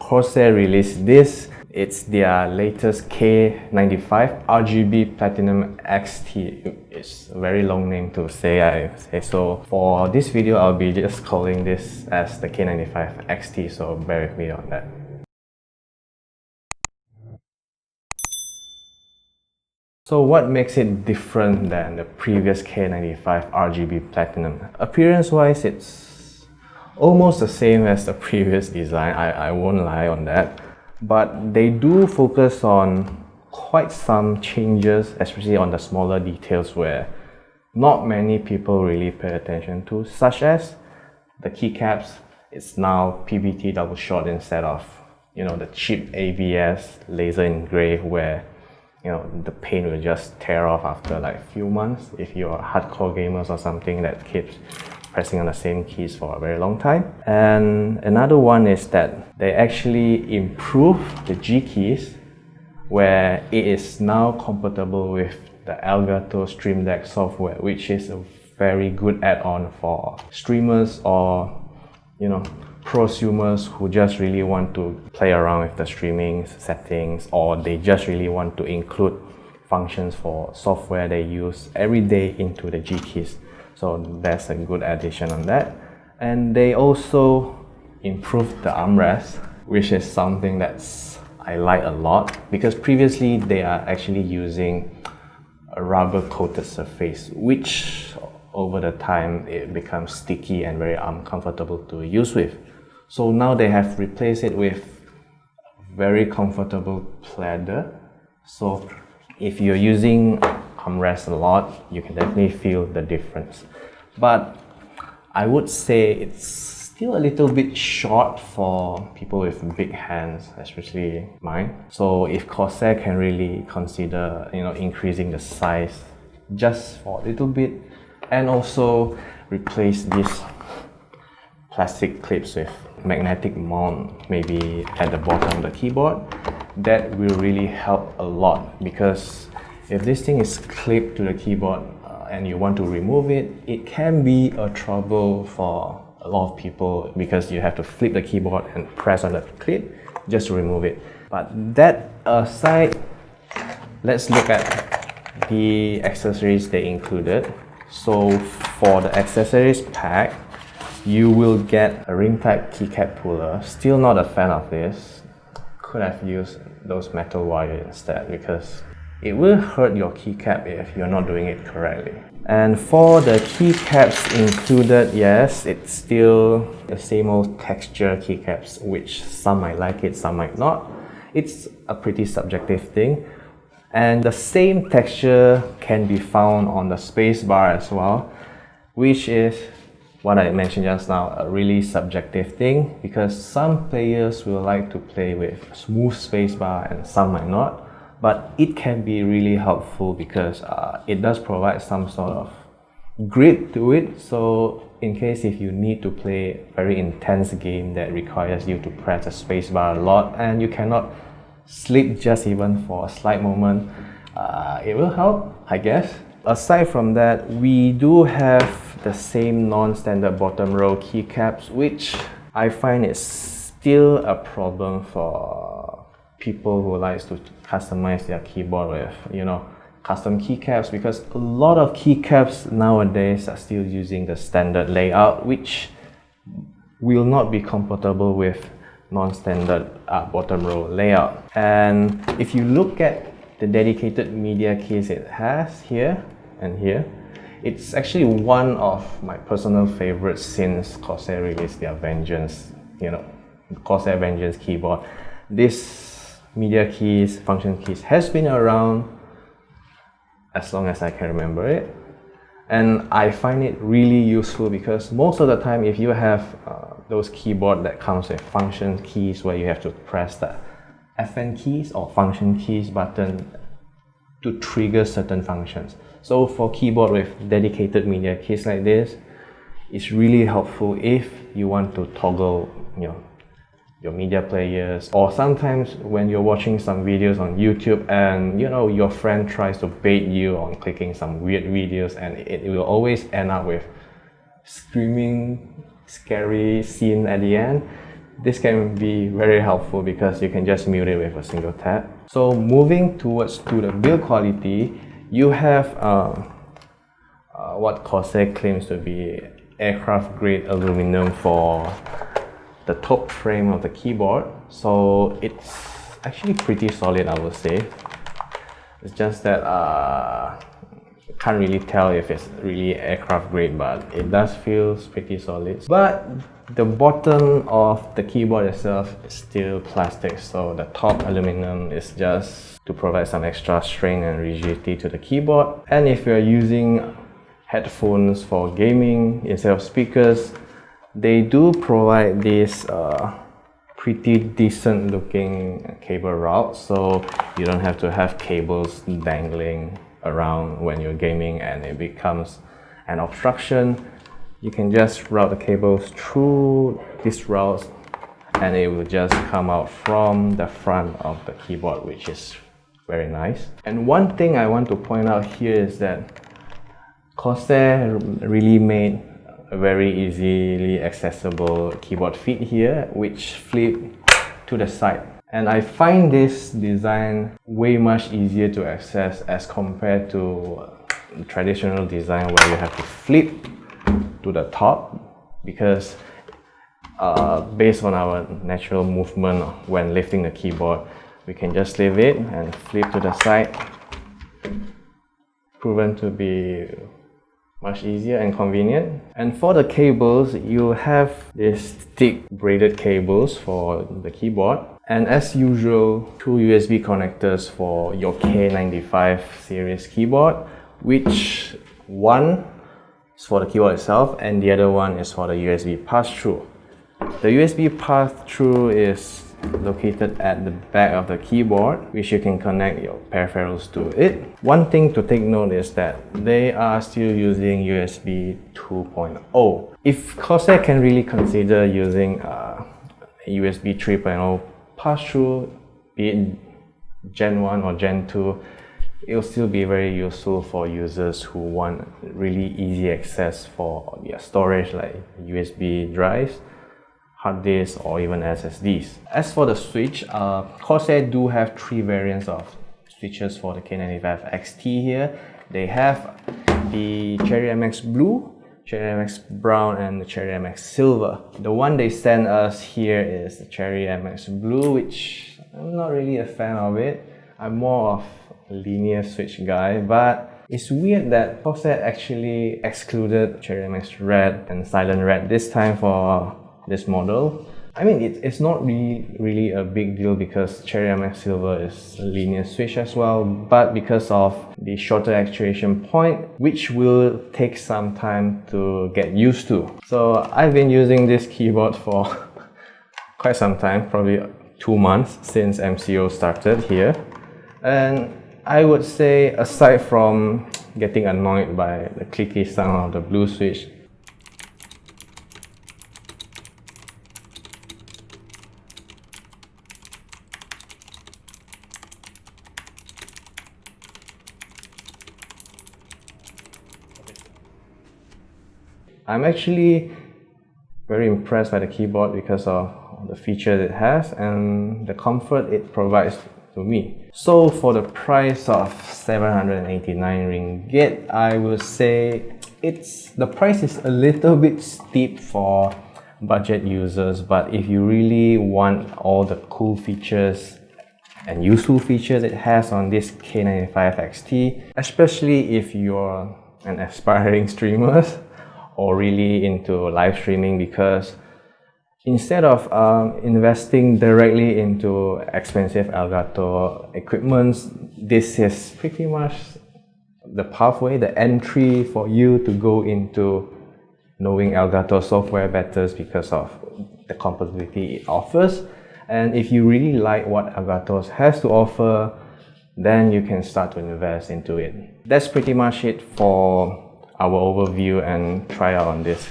Corsair released this. It's their latest K95 RGB Platinum XT. It's a very long name to say, I say. So for this video, I'll be just calling this as the K95 XT, so bear with me on that. So what makes it different than the previous K95 RGB Platinum? Appearance-wise, it's almost the same as the previous design, I won't lie on that. But they do focus on quite some changes, especially on the smaller details where not many people really pay attention to, such as the keycaps. It's now PBT double shot instead of, the cheap ABS laser engraved where the paint will just tear off after like a few months if you're hardcore gamers or something that keeps pressing on the same keys for a very long time. And another one is that they actually improve the G keys where it is now compatible with the Elgato Stream Deck software, which is a very good add-on for streamers or prosumers who just really want to play around with the streaming settings, or they just really want to include functions for software they use every day into the G keys. So that's a good addition on that. And they also improved the armrest, which is something that's I like a lot, because previously they are actually using a rubber coated surface, which over the time it becomes sticky and very uncomfortable to use with. So now they have replaced it with very comfortable pleather. So if you're using armrest a lot, you can definitely feel the difference. But I would say it's still a little bit short for people with big hands, especially mine. So if Corsair can really consider, increasing the size just for a little bit, and also replace these plastic clips with magnetic mount maybe at the bottom of the keyboard, that will really help a lot. Because if this thing is clipped to the keyboard and you want to remove it, it can be a trouble for a lot of people because you have to flip the keyboard and press on the clip just to remove it. But that aside, let's look at the accessories they included. So for the accessories pack, you will get a ring type keycap puller. Still not a fan of this. Could have used those metal wire instead, because it will hurt your keycap if you're not doing it correctly. And for the keycaps included, yes, it's still the same old texture keycaps, which some might like it, some might not. It's a pretty subjective thing. And the same texture can be found on the spacebar as well, which is what I mentioned just now, a really subjective thing, because some players will like to play with smooth spacebar and some might not. But it can be really helpful because it does provide some sort of grip to it. So in case if you need to play a very intense game that requires you to press the spacebar a lot and you cannot sleep just even for a slight moment, it will help, I guess. Aside from that, we do have the same non-standard bottom row keycaps, which I find is still a problem for people who likes to customize their keyboard with, custom keycaps, because a lot of keycaps nowadays are still using the standard layout, which will not be compatible with non-standard bottom row layout. And if you look at the dedicated media keys it has here and here, it's actually one of my personal favorites since Corsair released their Vengeance, Corsair Vengeance keyboard. This media keys, function keys has been around as long as I can remember it. And I find it really useful because most of the time if you have those keyboard that comes with function keys where you have to press the FN keys or function keys button to trigger certain functions. So for keyboard with dedicated media keys like this, it's really helpful if you want to toggle your media players, or sometimes when you're watching some videos on YouTube and your friend tries to bait you on clicking some weird videos, and it will always end up with screaming scary scene at the end. this can be very helpful because you can just mute it with a single tap. So moving towards to the build quality, you have what Corsair claims to be aircraft grade aluminum for the top frame of the keyboard. So it's actually pretty solid, I would say. It's just that can't really tell if it's really aircraft grade, but it does feel pretty solid. But the bottom of the keyboard itself is still plastic, so the top aluminum is just to provide some extra strength and rigidity to the keyboard. And if you're using headphones for gaming instead of speakers, they do provide this pretty decent looking cable route, so you don't have to have cables dangling around when you're gaming and it becomes an obstruction. You can just route the cables through these routes and it will just come out from the front of the keyboard, which is very nice. And one thing I want to point out here is that Corsair really made a very easily accessible keyboard feet here, which flip to the side. And I find this design way much easier to access as compared to traditional design where you have to flip to the top, because based on our natural movement when lifting the keyboard, we can just leave it and flip to the side. Proven to be much easier and convenient. And for the cables, you have these thick braided cables for the keyboard. And as usual, two USB connectors for your K95 series keyboard, which one is for the keyboard itself and the other one is for the USB pass-through. The USB pass-through is located at the back of the keyboard, which you can connect your peripherals to it. One thing to take note is that they are still using USB 2.0. If Corsair can really consider using USB 3.0 pass-through, be it Gen 1 or Gen 2, it will still be very useful for users who want really easy access for their storage like USB drives, hard disks, or even SSDs. As for the switch, Corsair do have three variants of switches for the K95 XT here. They have the Cherry MX Blue, Cherry MX Brown, and the Cherry MX Silver. The one they sent us here is the Cherry MX Blue, which I'm not really a fan of it. I'm more of a linear switch guy, but it's weird that Corsair actually excluded Cherry MX Red and Silent Red this time for this model. I mean, it's not really a big deal because Cherry MX Silver is a linear switch as well, but because of the shorter actuation point, which will take some time to get used to. So I've been using this keyboard for quite some time, probably 2 months since MCO started here. And I would say, aside from getting annoyed by the clicky sound of the blue switch, I'm actually very impressed by the keyboard because of the features it has and the comfort it provides to me. So for the price of 789 ringgit, I would say the price is a little bit steep for budget users, but if you really want all the cool features and useful features it has on this K95 XT, especially if you're an aspiring streamer or really into live streaming, because instead of investing directly into expensive Elgato equipment, this is pretty much the pathway, the entry for you to go into knowing Elgato software better because of the compatibility it offers. And if you really like what Elgato has to offer, then you can start to invest into it. That's pretty much it for our overview and tryout on this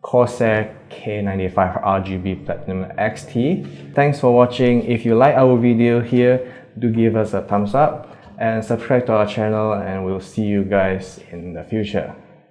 Corsair K95 RGB Platinum XT. Thanks for watching. If you like our video here, do give us a thumbs up and subscribe to our channel, and we'll see you guys in the future.